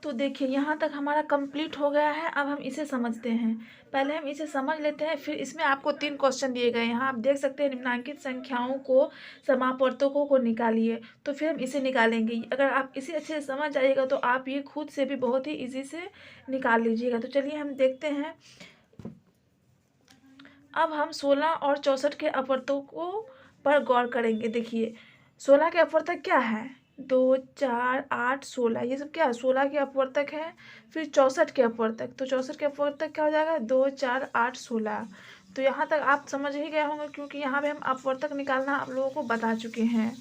तो देखिए यहाँ तक हमारा कंप्लीट हो गया है। अब हम इसे समझते हैं। पहले हम इसे समझ लेते हैं, फिर इसमें आपको 3 क्वेश्चन दिए गए हैं। यहाँ आप देख सकते हैं, निम्नलिखित संख्याओं को समापवर्तकों को निकालिए। तो फिर हम इसे निकालेंगे। अगर आप इसे अच्छे से समझ जाइएगा तो आप ये खुद से भी बहुत ही ईज़ी से निकाल लीजिएगा। तो चलिए हम देखते हैं। अब हम 16 और 64 के अपवर्तकों पर गौर करेंगे। देखिए 16 के अपवर्तक क्या है? 2, 4, 8, 16, ये सब क्या है? 16 के अपवर्तक है। फिर 64 के अपवर्तक, तो 64 के अपवर्तक क्या हो जाएगा? 2, 4, 8, 16। तो यहाँ तक आप समझ ही गए होंगे, क्योंकि यहाँ पे हम अपवर्तक निकालना आप लोगों को बता चुके हैं।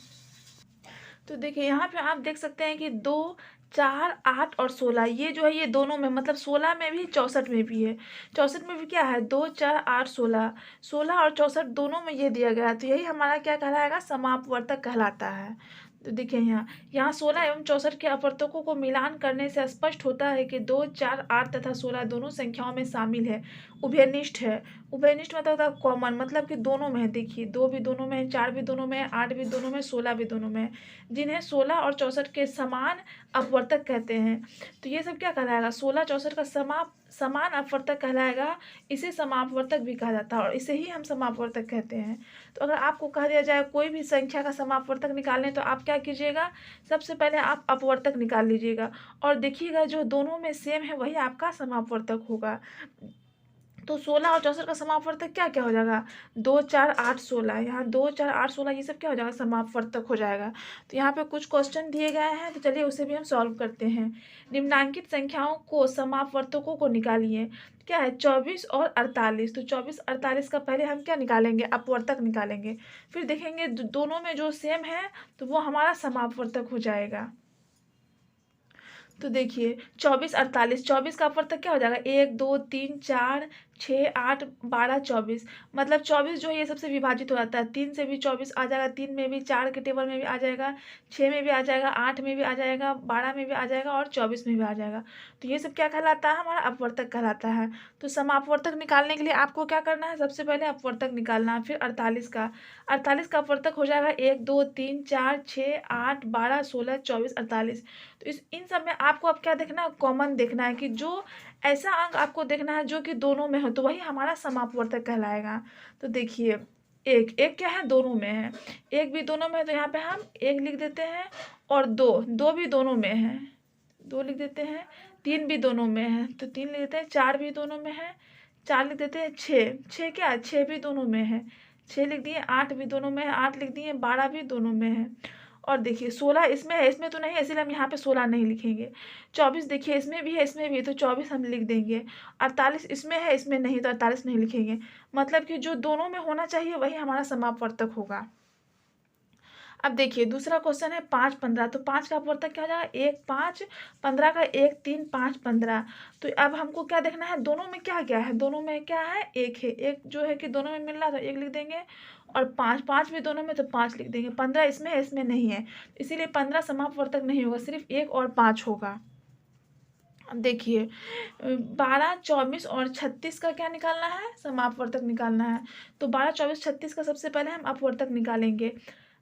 तो देखिए यहाँ पे आप देख सकते हैं कि 2, 4, 8 और 16, ये जो है ये दोनों में, मतलब 16 में भी 64 में भी है। 64 में भी क्या है? 2, 4, 8, 16। 16 और 64 दोनों में ये दिया गया है। तो यही हमारा क्या कहलाएगा? समापवर्तक कहलाता है। तो देखिए यहाँ 16 एवं 64 के अपवर्तकों को मिलान करने से स्पष्ट होता है कि 2, 4, 8 तथा 16 दोनों संख्याओं में शामिल है, उभयनिष्ठ है। उभयनिष्ठ मतलब होता है कॉमन, मतलब कि दोनों में है। देखिए 2 भी दोनों में है, 4 भी दोनों में है, 8 भी दोनों में है, 16 भी दोनों में है, जिन्हें 16 और 64 के समान अपवर्तक कहते हैं। तो ये सब क्या कहलाएगा? 16 64 का समान अपवर्तक कहलाएगा। इसे समापवर्तक भी कहा जाता है और इसे ही हम समापवर्तक कहते हैं। तो अगर आपको कह दिया जाए कोई भी संख्या का समापवर्तक निकालने, तो आप क्या कीजिएगा? सबसे पहले आप अपवर्तक निकाल लीजिएगा और देखिएगा जो दोनों में सेम है वही आपका समापवर्तक होगा। तो 16 और 64 का समापवर्तक क्या क्या हो जाएगा? 2, 4, 8, 16। यहाँ 2, 4, 8, 16 ये सब क्या हो जाएगा? समापवर्तक हो जाएगा। तो यहाँ पे कुछ क्वेश्चन दिए गए हैं, तो चलिए उसे भी हम सॉल्व करते हैं। निम्नांकित संख्याओं को समापवर्तकों को निकालिए। क्या है? 24 और 48। तो 24 48 का पहले हम क्या निकालेंगे? अपवर्तक निकालेंगे। फिर देखेंगे दोनों में जो सेम है तो वो हमारा समापवर्तक हो जाएगा। तो देखिए 24 48, 24 का अपवर्तक क्या हो जाएगा? 1, 2, 3, 4, 6, 8, 12, 24। मतलब 24 जो है ये सबसे विभाजित हो जाता है। 3 से भी 24 आ जाएगा, 3 में भी, 4 के टेबल में भी आ जाएगा, 6 में भी आ जाएगा, 8 में भी आ जाएगा, 12 में भी आ जाएगा और 24 में भी आ जाएगा। तो ये सब क्या कहलाता है? हमारा अपवर्तक कहलाता है। तो समापवर्तक निकालने के लिए आपको क्या करना है? सबसे पहले अपवर्तक निकालना है। फिर 48 का, 48 का अपवर्तक हो जाएगा 1, 2, 3, 4, 6, 8, 12, 16, 24, 48। तो इन सब में आपको अब क्या देखना है? कॉमन देखना है कि जो ऐसा अंक आपको देखना है जो कि दोनों में हो, तो वही हमारा समापवर्तक कहलाएगा। तो देखिए एक एक क्या है? दोनों में है। एक भी दोनों में है तो यहाँ पे हम एक लिख देते हैं, और दो दो भी दोनों में है, दो लिख देते हैं। तीन भी दोनों में है तो तीन लिख देते हैं। चार भी दोनों में है, चार लिख देते हैं। छः छः क्या है? छः भी दोनों में है, छः लिख दिए। आठ भी दोनों में है, आठ लिख दिए। 12 भी दोनों में है। और देखिए 16 इसमें है, इसमें तो नहीं है, इसलिए हम यहाँ पे 16 नहीं लिखेंगे। 24 देखिए इसमें भी है, इसमें भी है, तो 24 हम लिख देंगे। 48 इसमें है, इसमें नहीं, तो 48 नहीं लिखेंगे। मतलब कि जो दोनों में होना चाहिए वही हमारा समापवर्तक होगा। अब देखिए दूसरा क्वेश्चन है 5 15। तो 5 का अपवर्तक क्या हो जाएगा? 1 5, 15 का 1 3, 5 15। तो अब हमको क्या देखना है? दोनों में क्या क्या है? दोनों में क्या है? एक है। एक जो है कि दोनों में मिल रहा है तो एक लिख देंगे, और 5 5 भी दोनों में तो 5 लिख देंगे। 15 इसमें है, इसमें नहीं है, इसीलिए 15 समापवर्तक नहीं होगा, सिर्फ 1 और 5 होगा। अब देखिए 12 24 और 36 का क्या निकालना है? समापवर्तक निकालना है। तो 12 24 36 का सबसे पहले हम अपवर्तक निकालेंगे।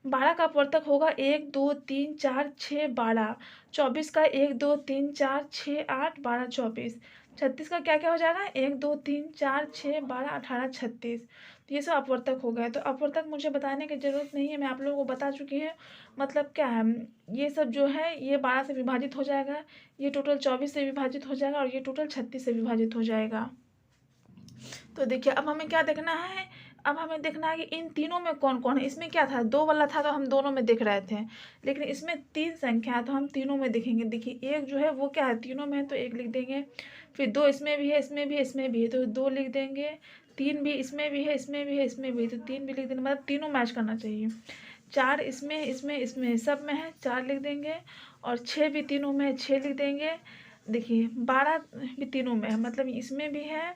12 का अपवर्तक होगा 1 2 3 4 6 12। 24 का 1 2 3 4 6 8 12 24। 36 का क्या क्या हो जाएगा? 1 2 3 4 6 12 18 36। तो ये सब अपवर्तक हो गए। तो अपवर्तक मुझे बताने की ज़रूरत नहीं है, मैं आप लोगों को बता चुकी हूँ। मतलब क्या है, ये सब जो है ये 12 से विभाजित हो जाएगा, ये टोटल 24 से विभाजित हो जाएगा, और ये टोटल 36 से विभाजित हो जाएगा। तो देखिए अब हमें क्या देखना है? अब हमें देखना है कि इन तीनों में कौन कौन है। इसमें क्या था? दो वाला था तो हम दोनों में देख रहे थे, लेकिन इसमें तीन संख्या है तो हम तीनों में देखेंगे। देखिए एक जो है वो क्या है? तीनों में है तो एक लिख देंगे। फिर दो इसमें भी है, इसमें भी है, इसमें भी है, तो दो लिख देंगे। तीन भी इसमें भी है, इसमें भी है, इसमें भी है, तो तीन भी लिख देंगे। मतलब तीनों मैच करना चाहिए। चार इसमें इसमें इसमें सब में है, चार लिख देंगे। और छः भी तीनों में है, छः लिख देंगे। देखिए 12 भी तीनों में है, मतलब इसमें भी है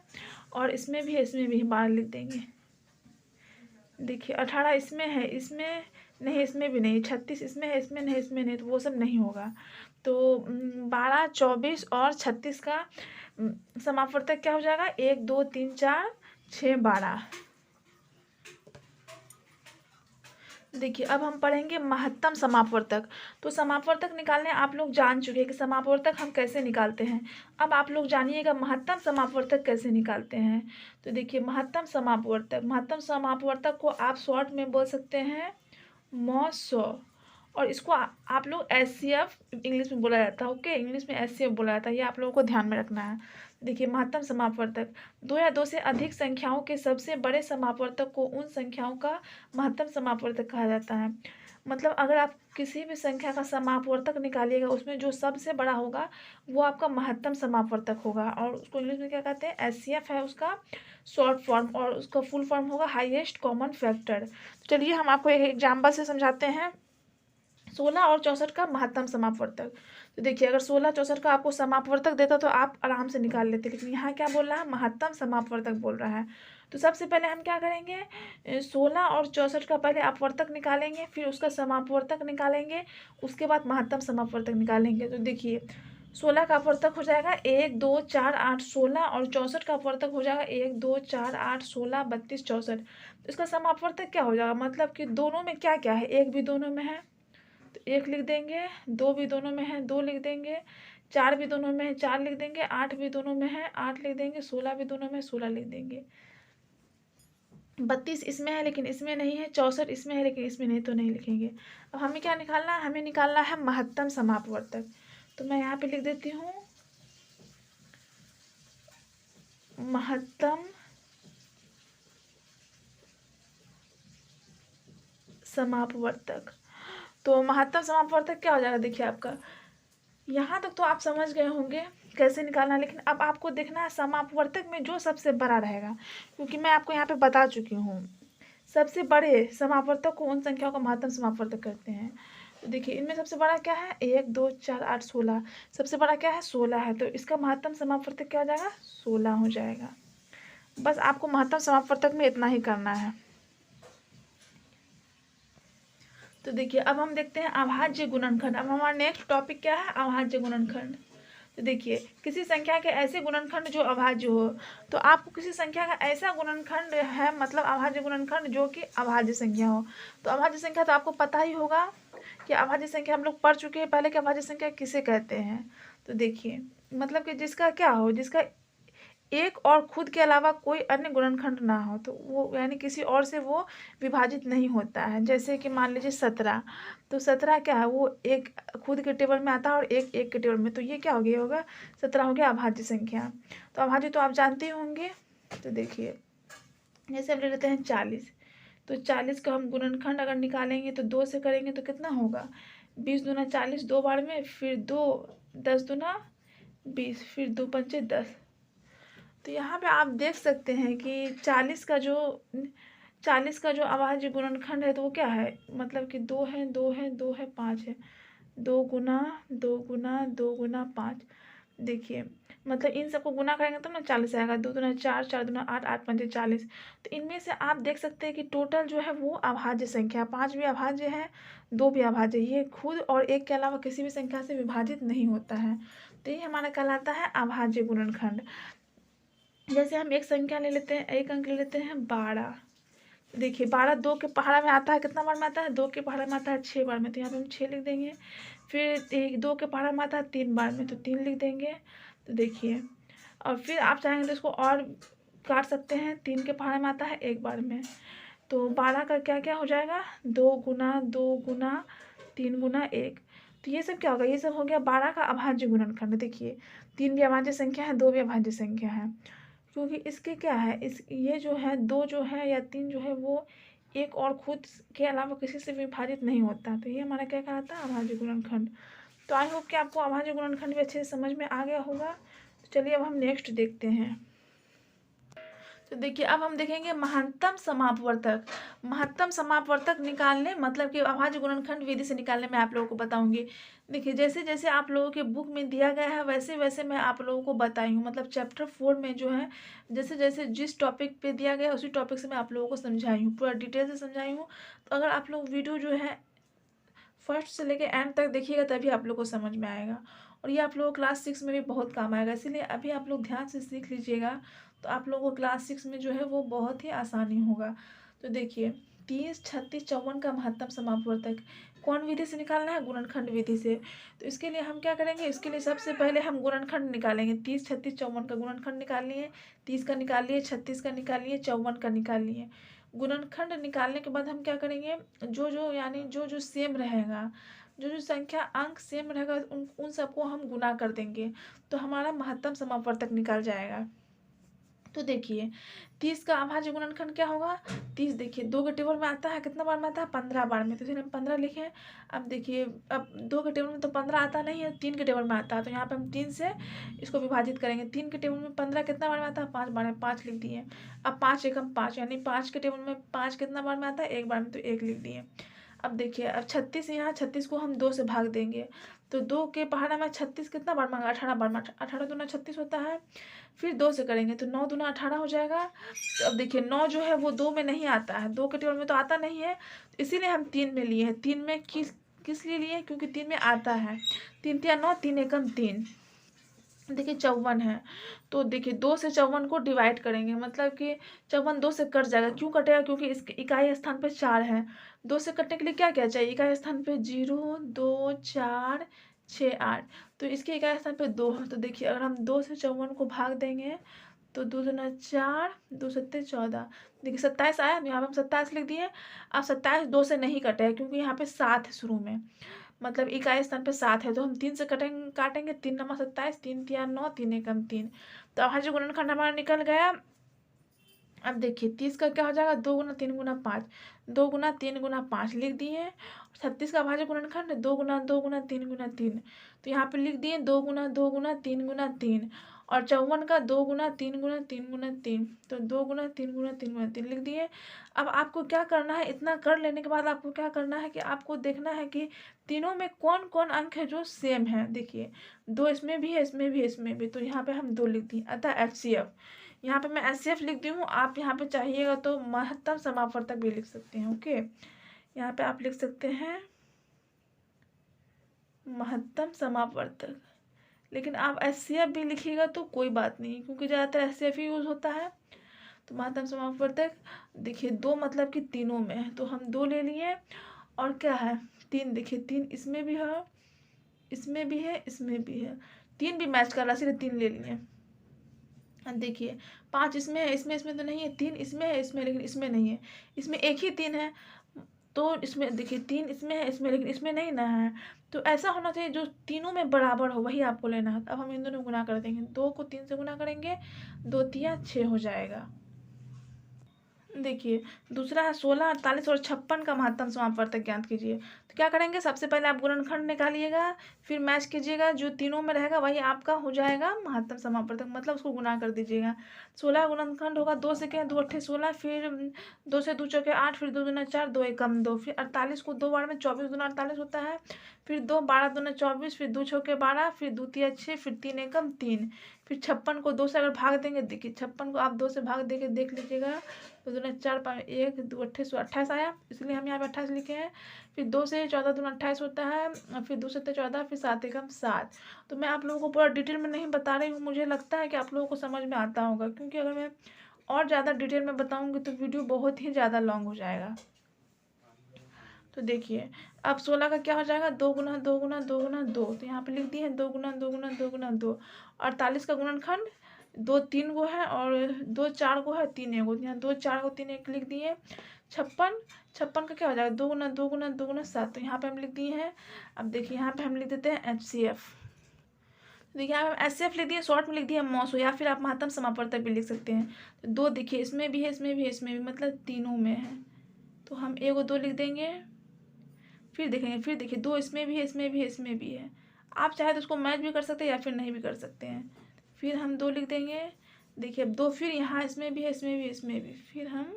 और इसमें भी है, इसमें भी है, 12 लिख देंगे। देखिए 18 इसमें है, इसमें नहीं, इसमें भी नहीं। 36 इसमें है, इसमें नहीं, इसमें नहीं, तो वो सब नहीं होगा। तो 12 24 और 36 का समापवर्तक क्या हो जाएगा? 1 2 3 4 6 12। देखिए अब हम पढ़ेंगे महत्तम समापवर्तक। तो समापवर्तक निकालने आप लोग जान चुके हैं कि समापवर्तक हम कैसे निकालते हैं। अब आप लोग जानिएगा महत्तम समापवर्तक कैसे निकालते हैं। तो देखिए महत्तम समापवर्तक को आप शॉर्ट में बोल सकते हैं मॉ 100। और इसको आप लोग एचसीएफ इंग्लिश में बोला जाता है। ओके, इंग्लिश में एचसीएफ बोला जाता है, ये आप लोगों को ध्यान में रखना है। देखिए महत्तम समापवर्तक, दो या दो से अधिक संख्याओं के सबसे बड़े समापवर्तक को उन संख्याओं का महत्तम समापवर्तक कहा जाता है। मतलब अगर आप किसी भी संख्या का समापवर्तक निकालिएगा, उसमें जो सबसे बड़ा होगा वो आपका महत्तम समापवर्तक होगा, और उसको इंग्लिश में क्या कहते हैं, एचसीएफ है उसका शॉर्ट फॉर्म, और उसका फुल फॉर्म होगा हाईएस्ट कॉमन फैक्टर। तो चलिए हम आपको एक एग्जाम्पल से समझाते हैं 16 और 64 का महत्तम समापवर्तक। तो देखिए अगर 16 64 का आपको समापवर्तक देता तो आप आराम से निकाल लेते, लेकिन यहाँ क्या बोल रहा है, महत्तम समापवर्तक बोल रहा है। तो सबसे पहले हम क्या करेंगे, 16 और 64 का पहले अपवर्तक निकालेंगे, फिर उसका समापवर्तक निकालेंगे, उसके बाद महत्तम समापवर्तक निकालेंगे। तो देखिए 16 का अपवर्तक हो जाएगा 1 2 4 8 16, और 64 का अपवर्तक हो जाएगा 1 2 4 8 16 32 64। तो इसका समापवर्तक क्या हो जाएगा, मतलब कि दोनों में क्या क्या है, एक भी दोनों में है तो एक लिख देंगे, दो भी दोनों में है दो लिख देंगे, चार भी दोनों में है चार लिख देंगे, आठ भी दोनों में है आठ लिख देंगे, 16 भी दोनों में है 16 लिख देंगे। 32 इसमें है लेकिन इसमें नहीं है, 64 इसमें है लेकिन इसमें नहीं, तो नहीं लिखेंगे। अब हमें क्या निकालना है, हमें निकालना है महत्तम समापवर्तक। तो मैं यहाँ पे लिख देती हूँ महत्तम समापवर्तक। तो महत्तम समापवर्तक क्या हो जाएगा, देखिए आपका यहाँ तक तो आप समझ गए होंगे कैसे निकालना है, लेकिन अब आपको देखना है समापवर्तक में जो सबसे बड़ा रहेगा, क्योंकि मैं आपको यहाँ पे बता चुकी हूँ सबसे बड़े समापवर्तक को उन संख्याओं का महत्तम समापवर्तक करते हैं। तो देखिए इनमें सबसे बड़ा क्या है, 1 2 4 8 16, सबसे बड़ा क्या है 16 है, तो इसका महत्तम समापवर्तक क्या हो जाएगा 16 हो जाएगा। बस आपको महत्तम समापवर्तक में इतना ही करना है। तो देखिए अब हम देखते हैं अभाज्य गुणनखंड। अब हमारा नेक्स्ट टॉपिक क्या है, अभाज्य गुणनखंड। तो देखिए किसी संख्या के ऐसे गुणनखंड जो अभाज्य हो, तो आपको किसी संख्या का ऐसा गुणनखंड है, मतलब अभाज्य गुणनखंड जो कि अभाज्य संख्या हो। तो अभाज्य संख्या तो आपको पता ही होगा कि अभाज्य संख्या हम लोग पढ़ चुके हैं पहले कि अभाज्य संख्या किसे कहते हैं। तो देखिए मतलब कि जिसका क्या हो, जिसका एक और खुद के अलावा कोई अन्य गुणनखंड ना हो, तो वो यानी किसी और से वो विभाजित नहीं होता है। जैसे कि मान लीजिए 17, तो 17 क्या है, वो एक खुद के टेबल में आता है और एक एक के टेबल में, तो ये क्या हो गया होगा 17 हो गया अभाज्य संख्या। तो अभाज्य तो आप जानते ही होंगे। तो देखिए जैसे हम ले लेते हैं 40, तो 40 का हम गुणनखंड अगर निकालेंगे तो 2 से करेंगे तो कितना होगा, 20 दूना 40 दो बार में, फिर 2 10 दूना 20, फिर 2 पंचे 10। तो यहाँ पे आप देख सकते हैं कि 40 का जो अभाज्य गुणनखंड है तो वो क्या है, मतलब कि 2 है 2 है 2 है 5 है, 2 गुना 2 गुना 2 गुना 5। देखिए मतलब इन सबको गुना करेंगे तो ना 40 आएगा, 2 दूना 4 4 दूना 8 8 पंचे 40। तो इनमें से आप देख सकते हैं कि टोटल जो है वो अभाज्य संख्या, 5 भी अभाज्य है 2 भी अभाज्य, ये खुद और एक के अलावा किसी भी संख्या से विभाजित नहीं होता है। तो ये हमारा कहलाता है अभाज्य गुणनखंड। जैसे हम एक संख्या ले लेते हैं, एक अंक ले लेते हैं 12। देखिए 12 2 के पहाड़ा में आता है, कितना बार में आता है 2 के पहाड़ा में आता है 6 बार में, तो यहाँ पे हम 6 लिख देंगे। फिर 2 के पहाड़ा में आता है 3 बार में, तो 3 लिख देंगे। तो देखिए और फिर आप चाहेंगे तो इसको और काट सकते हैं, 3 के पहाड़ा में आता है 1 बार में। तो 12 का क्या क्या हो जाएगा, 2 गुना 2 गुना 3 गुना 1। तो ये सब क्या होगा, ये सब हो गया 12 का अभाज्य गुणनखंड। देखिए 3 भी अभाज्य संख्या है, 2 भी अभाज्य संख्या है, क्योंकि इसके क्या है, इस ये जो है 2 जो है या 3 जो है वो एक और खुद के अलावा किसी से विभाजित नहीं होता। तो ये हमारा क्या कहलाता है अभाज्य गुणनखंड। तो आई होप कि आपको अभाज्य गुणनखंड भी अच्छे से समझ में आ गया होगा। तो चलिए अब हम नेक्स्ट देखते हैं। तो देखिए अब हम देखेंगे महत्तम समापवर्तक। महत्तम समापवर्तक निकालने मतलब कि अभाज्य गुणनखंड विधि से निकालने में आप लोगों को बताऊंगी। देखिए जैसे जैसे आप लोगों के बुक में दिया गया है वैसे वैसे मैं आप लोगों को बताई हूँ, मतलब चैप्टर 4 में जो है जैसे जैसे जिस टॉपिक पे दिया गया है उसी टॉपिक से मैं आप लोगों को समझाई हूँ, पूरा डिटेल से समझाई हूँ। तो अगर आप लोग वीडियो जो है फर्स्ट से लेके एंड तक देखिएगा तभी आप लोग को समझ में आएगा, और ये आप लोगों को क्लास 6 में भी बहुत काम आएगा। इसीलिए अभी आप लोग ध्यान से सीख लीजिएगा, तो आप लोगों को क्लास 6 में जो है वो बहुत ही आसानी होगा। तो देखिए 30, 36, 54 का महत्तम समापवर्तक कौन विधि से निकालना है? गुणनखंड विधि से। तो इसके लिए हम क्या करेंगे? इसके लिए सबसे पहले हम गुणनखंड निकालेंगे। 30, 36, 54 का गुणनखंड निकाल लिए, 30 का निकाल लिए, 36 का निकाल लिए, 54 का निकाल लिए। गुणनखंड निकालने के बाद हम क्या करेंगे? यानी जो सेम रहेगा, जो संख्या अंक सेम रहेगा, उन सबको हम गुना कर देंगे, तो हमारा महत्तम समापवर्तक निकल जाएगा। तो देखिए 30 का अभाज्य गुणनखंड क्या होगा? 30 देखिए 2 के टेबल में आता है, कितना बार में आता है? 15 बार में, तो इसलिए हम 15 लिखे। अब देखिए, अब 2 के टेबल में तो 15 आता नहीं है, 3 के टेबल में आता है, तो यहाँ पे हम 3 से इसको विभाजित करेंगे। 3 के टेबल में 15 कितना बार में आता है? 5 बार में, 5 लिख दिए। अब 5 एकम 5, यानी 5 के टेबल में 5 कितना बार में आता है? 1 बार में, तो 1 लिख दिए। अब देखिए, अब 36 यहाँ, 36 को हम 2 से भाग देंगे, तो 2 के पहाड़ा में 36 कितना बार मांगा? 18 बार में, 18 दूना 36 होता है। फिर 2 से करेंगे तो 9 दूना 18 हो जाएगा। तो अब देखिए 9 जो है वो 2 में नहीं आता है, 2 के टेबल में तो आता नहीं है, इसीलिए हम 3 में लिए हैं। 3 में किस लिए लिए? क्योंकि 3 में आता है। 3 तिया 9, 3 एकम 3। देखिए 54 है, तो देखिए 2 से 54 को डिवाइड करेंगे, मतलब कि 54 2 से कट जाएगा। क्यों कटेगा? क्योंकि इसके इकाई स्थान पे 4 है। 2 से कटने के लिए क्या क्या चाहिए? इकाई स्थान पे 0, 2, 4, 6, 8, तो इसके इकाई स्थान पे 2 है। तो देखिए अगर हम 2 से 54 को भाग देंगे तो 2 दूना 4, 2 सत्ते 14, देखिए 27 आया, यहाँ पे हम 27 लिख दिए। अब 27 2 से नहीं कटेगा, क्योंकि यहाँ पे 7 है शुरू में, मतलब इकाई स्थान पे 7 है, तो हम 3 से काटेंगे। 3 नमा 27, 3 तिया 9, 3 एकम 3, तो अभाज्य गुणनखंड हमारा निकल गया। अब देखिए 30 का क्या हो जाएगा? 2 गुना 3 गुना 5, 2 गुना 3 गुना 5 लिख दिए। 36 का अभाज्य गुणनखंड 2 गुना 2 गुना 3 गुना 3, तो यहाँ पे लिख दिए 2 गुना 2 गुना 3 गुना 3। और 54 का 2 गुना 3 गुना 3 गुना 3, तो 2 गुना 3 गुना 3 गुना 3 लिख दिए। अब आपको क्या करना है? इतना कर लेने के बाद आपको क्या करना है कि आपको देखना है कि तीनों में कौन कौन अंक है जो सेम है। देखिए 2 इसमें भी है, इसमें भी, इसमें भी, तो यहाँ पे हम 2 लिख दिए, अतः HCF। यहाँ पे मैं HCF लिख दी हूँ, आप यहाँ पे चाहिएगा तो महत्तम समापवर्तक भी लिख सकते हैं। ओके, यहाँ पे आप लिख सकते हैं महत्तम समापवर्तक, लेकिन आप HCF भी लिखिएगा तो कोई बात नहीं, क्योंकि ज़्यादातर HCF ही यूज़ होता है। तो महत्तम समापवर्तक देखिए 2 मतलब कि तीनों में है, तो हम 2 ले लिए। और क्या है? 3, देखिए 3 इसमें भी है, इसमें भी है, इसमें भी है, 3 भी मैच कर रहा है, इसलिए 3 ले लिए। देखिए 5 इसमें है, इसमें तो नहीं है, 3 इसमें है, इसमें, लेकिन इसमें नहीं है, इसमें एक ही 3 है, तो इसमें देखिए 3 इसमें है, इसमें, लेकिन इसमें नहीं ना है। तो ऐसा होना चाहिए जो तीनों में बराबर हो, वही आपको लेना है। अब हम इन दोनों को गुना कर देंगे, 2 को 3 से गुना करेंगे, 2 तिया 6 हो जाएगा। देखिए दूसरा है 16, 48 और 56 का महत्तम समापवर्तक ज्ञात कीजिए। तो क्या करेंगे? सबसे पहले आप गुणनखंड निकालिएगा, फिर मैच कीजिएगा, जो तीनों में रहेगा वही आपका हो जाएगा महत्तम समापवर्तक, मतलब उसको गुना कर दीजिएगा। 16 गुणनखंड होगा 2 से क्या? 2 अट्ठे 16, फिर 2 से 2 चौके 8, फिर 2 दूना 4, 2 एकम 2, फिर 48 को 2 बार में 24 दूना 48 होता है, फिर 2 12 दूना 24, फिर 2 छौके 12, फिर 2 तिया 6, फिर 3 एकम 3, फिर 56 को 2 से अगर भाग देंगे, देखिए 56 को आप 2 से भाग देके देख लीजिएगा, तो दूना 4 5 1 2 अट्ठे 28 आया, इसलिए हम यहाँ पे 28 लिखे हैं। फिर 2 से 14 दूना 28 होता है, फिर 2 सत्ते 14, फिर 7 एकम 7। तो मैं आप लोगों को पूरा डिटेल में नहीं बता रही हूँ, मुझे लगता है कि आप लोगों को समझ में आता होगा, क्योंकि अगर मैं और ज़्यादा डिटेल में बताऊँगी तो वीडियो बहुत ही ज़्यादा लॉन्ग हो जाएगा। तो देखिए अब 16 का क्या हो जाएगा? 2 गुना 2 गुना 2 गुना 2, तो यहाँ पे लिख दिए 2 गुना 2 गुना 2 गुना 2। 48 का गुणनखंड 2 3 गो है और 2 4 गो है, 3 एगो, यहाँ 2 4 गो 3 एक लिख दिए। 56 का क्या हो जाएगा? 2 गुना 2 गुना 2 गुना 7, तो यहाँ पे हम लिख दिए हैं। अब देखिए यहाँ पे हम लिख देते हैं HCF। देखिए यहाँ पे HCF लिख दिए, शॉर्ट में लिख दिए मॉसो, या फिर आप महत्तम समापवर्तक भी लिख सकते हैं। तो 2 देखिए इसमें भी है, इसमें भी है, इसमें भी, मतलब तीनों में है, तो हम एगो 2 लिख देंगे। फिर देखेंगे, फिर देखिए 2 इसमें भी है, इसमें भी है, इसमें भी है, आप चाहे तो उसको मैच भी कर सकते हैं या फिर नहीं भी कर सकते हैं। फिर हम 2 लिख देंगे। देखिए अब 2 फिर यहाँ इसमें भी है, इसमें भी, इसमें भी, फिर हम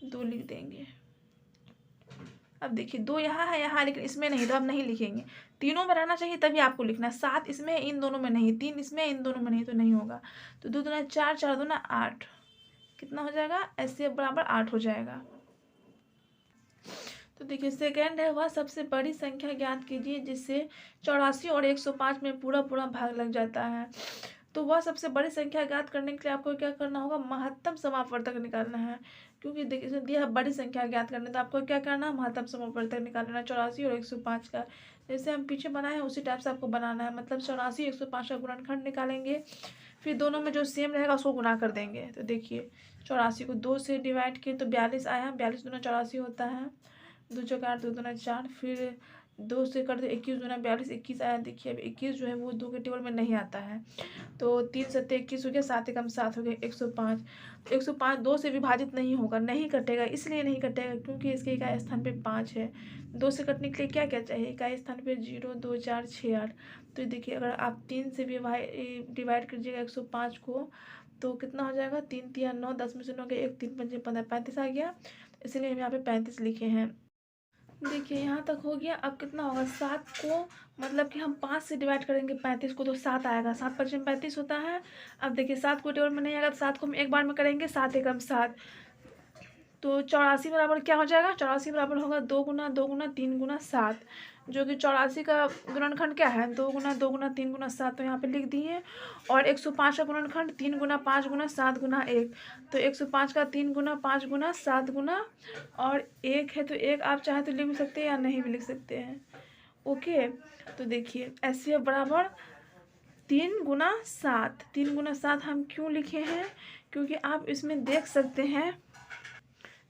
2 लिख देंगे। अब देखिए 2 यहाँ है, यहाँ, लेकिन इसमें नहीं, तो अब नहीं लिखेंगे, तीनों में रहना चाहिए तभी आपको लिखना है। 7 इसमें, इन दोनों में नहीं, 3 इसमें, इन दोनों में नहीं, तो नहीं होगा। तो 2 दूना 4, 4 दूना 8, कितना हो जाएगा? HCF बराबर 8 हो जाएगा। तो देखिए सेकेंड है, वह सबसे बड़ी संख्या ज्ञात कीजिए जिससे 84 और 105 में पूरा पूरा भाग लग जाता है। तो वह सबसे बड़ी संख्या ज्ञात करने के लिए आपको क्या करना होगा? महत्तम समापवर्तक निकालना है, क्योंकि देखिए इसमें दिया है बड़ी संख्या ज्ञात करने, तो आपको क्या करना है, महत्तम समापवर्तक निकालना है 84 और 105 का। जैसे हम पीछे बनाए हैं उसी टाइप से आपको बनाना है, मतलब 84 105 का गुणनखंड निकालेंगे, फिर दोनों में जो सेम रहेगा उसको गुना कर देंगे। तो देखिए 84 को 2 से डिवाइड किए तो 42 आया, 42 दूना 84 होता है, 2 चौका 8 2 दूना 4, फिर 2 से कर दो 21 दूना 42 21 आया। देखिए अब 21 जो है वो 2 के टेबल में नहीं आता है, तो 3 सत्ते 21 हो गया, 7 एकम 7 हो गया 105। तो 105 2 से विभाजित नहीं होगा, नहीं कटेगा, इसलिए नहीं कटेगा क्योंकि इसके इकाई स्थान पे 5 है। 2 से कटने के लिए क्या क्या चाहिए, इकाई स्थान पे 0 2 4 6 8। तो देखिए अगर आप 3 से डिवाइड कीजिएगा 105 को तो कितना हो जाएगा, 3 3 9, 10 में से 9 गया 1, 3 5 15 35 आ गया, इसलिए हम यहाँ पे 35 लिखे हैं। देखिए यहाँ तक हो गया। अब कितना होगा, 7 को मतलब कि हम 5 से डिवाइड करेंगे 35 को तो 7 आएगा, 7 5 35 होता है। अब देखिए 7 को टेबल में नहीं आएगा तो 7 को हम एक बार में करेंगे, 7 एकम 7, तो 84 बराबर क्या हो जाएगा, 84 बराबर होगा 2 गुना 2 गुना 3 गुना 7, जो कि 84 का गुणनखंड क्या है, 2 गुना 2 गुना 3 गुना 7, तो यहाँ पे लिख दिए। और 105 का गुणनखंड 3 गुना 5 गुना 7 गुना 1, तो 105 का 3 गुना 5 गुना 7 गुना और 1 है, तो 1 आप चाहे तो लिख भी सकते हैं या नहीं भी लिख सकते हैं। ओके, तो देखिए एचसीएफ बराबर 3 गुना 7, 3 गुना 7 हम क्यों लिखे हैं, क्योंकि आप इसमें देख सकते हैं,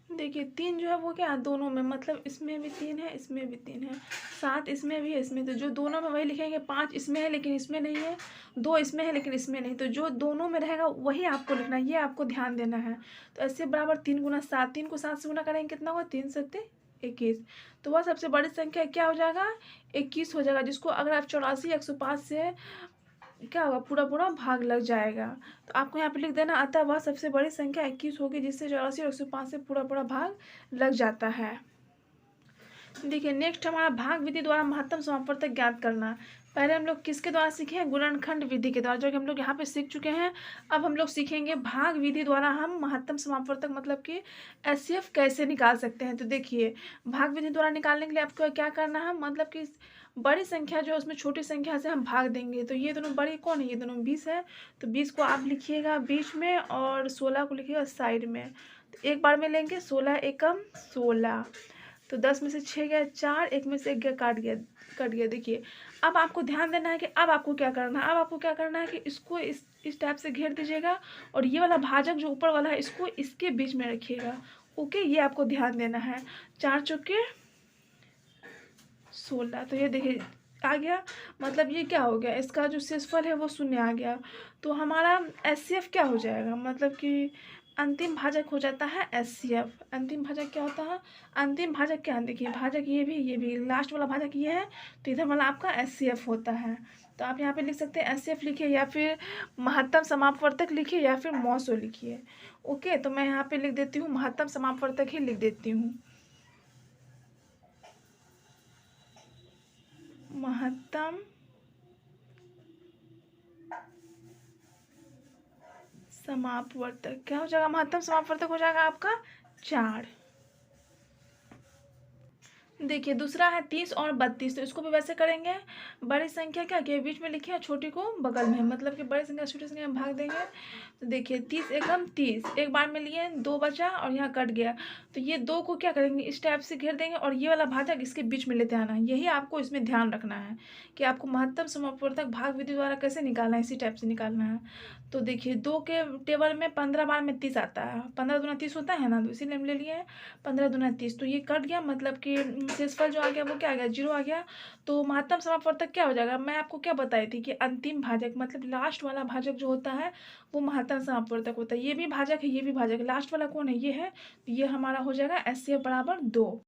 देखिए 3 जो है वो क्या है दोनों में, मतलब इसमें भी 3 है इसमें भी 3 है, 7 इसमें भी है इसमें, तो जो दोनों में वही लिखेंगे। 5 इसमें है लेकिन इसमें नहीं है, 2 इसमें है लेकिन इसमें नहीं, तो जो दोनों में रहेगा वही आपको लिखना है, ये आपको ध्यान देना है। तो ऐसे बराबर 3 गुना 7, 3 को 7 से गुना करेंगे कितना होगा, 3 सत्ते 21, तो वह सबसे बड़ी संख्या क्या हो जाएगा, 21 हो जाएगा, जिसको अगर आप 84 105 से क्या होगा, पूरा पूरा भाग लग जाएगा। तो आपको यहाँ पे लिख देना, अतः वह सबसे बड़ी संख्या 21 होगी जिससे 84 और 105 से पूरा पूरा भाग लग जाता है। देखिए नेक्स्ट हमारा भाग विधि द्वारा महत्तम समापवर्तक ज्ञात करना। पहले हम लोग किसके द्वारा सीखे हैं, गुणनखंड विधि के द्वारा, जो कि हम लोग यहाँ पे सीख चुके हैं। अब हम लोग सीखेंगे भाग विधि द्वारा हम महत्तम समापवर्तक मतलब कि एचसीएफ कैसे निकाल सकते हैं। तो देखिए भाग विधि द्वारा निकालने के लिए आपको क्या करना है, मतलब कि बड़ी संख्या जो है उसमें छोटी संख्या से हम भाग देंगे। तो ये दोनों बड़ी कौन है, ये दोनों 20 है, तो 20 को आप लिखिएगा बीच में और 16 को लिखिएगा साइड में। तो एक बार में लेंगे 16 एकम 16, तो 10 में से 6 गया 4, 1 में से 1 गया कट गया। देखिए अब आपको ध्यान देना है कि अब आपको क्या करना है, अब आपको क्या करना है कि इसको इस टाइप से घेर दीजिएगा और ये वाला भाजक जो ऊपर वाला है इसको इसके बीच में रखिएगा। ओके, ये आपको ध्यान देना है। 4 चौके 16, तो ये देखिए आ गया, मतलब ये क्या हो गया, इसका जो शेषफल है वो 0 आ गया। तो हमारा एचसीएफ क्या हो जाएगा, मतलब कि अंतिम भाजक हो जाता है एचसीएफ। अंतिम भाजक क्या होता है, अंतिम भाजक क्या है, देखिए भाजक ये भी लास्ट वाला भाजक ये है, तो इधर वाला आपका एचसीएफ होता है। तो आप यहाँ पे लिख सकते हैं एचसीएफ लिखिए या फिर महत्तम समापवर्तक लिखिए या फिर मॉसो लिखिए। ओके, तो मैं यहाँ पे लिख देती हूँ महत्तम समापवर्तक ही लिख देती हूँ, महत्तम समापवर्तक क्या हो जाएगा, महत्तम समापवर्तक हो जाएगा आपका 4। देखिए दूसरा है 30 और 32, तो इसको भी वैसे करेंगे। बड़ी संख्या क्या के बीच में लिखी है, छोटी को बगल में, मतलब कि बड़ी संख्या छोटी संख्या में भाग देंगे। तो देखिए 30 एकम 30, एक बार में लिए 2 बचा और यहाँ कट गया, तो ये 2 को क्या करेंगे इस टाइप से घेर देंगे और ये वाला भाजक इसके बीच में लेते आना है। यही आपको इसमें ध्यान रखना है कि आपको महत्तम समापवर्तक भाग विधि द्वारा कैसे निकालना है, इसी टाइप से निकालना है। तो देखिए 2 के टेबल में 15 बार में 30 आता है, 15 दूना 30 होता है ना, तो इसीलिए हम ले लिए 15 दूना 30, तो ये कट गया, मतलब कि शेषफल जो आ गया वो क्या आ गया, 0 आ गया। तो महत्तम समापवर्तक क्या हो जाएगा, मैं आपको क्या बताई थी कि अंतिम भाजक मतलब लास्ट वाला भाजक जो होता है वो महत्तम समापवर्तक होता है। ये भी भाजक है ये भी भाजक है, लास्ट वाला कौन है, ये है, तो ये हमारा हो जाएगा एचसीएफ बराबर 2।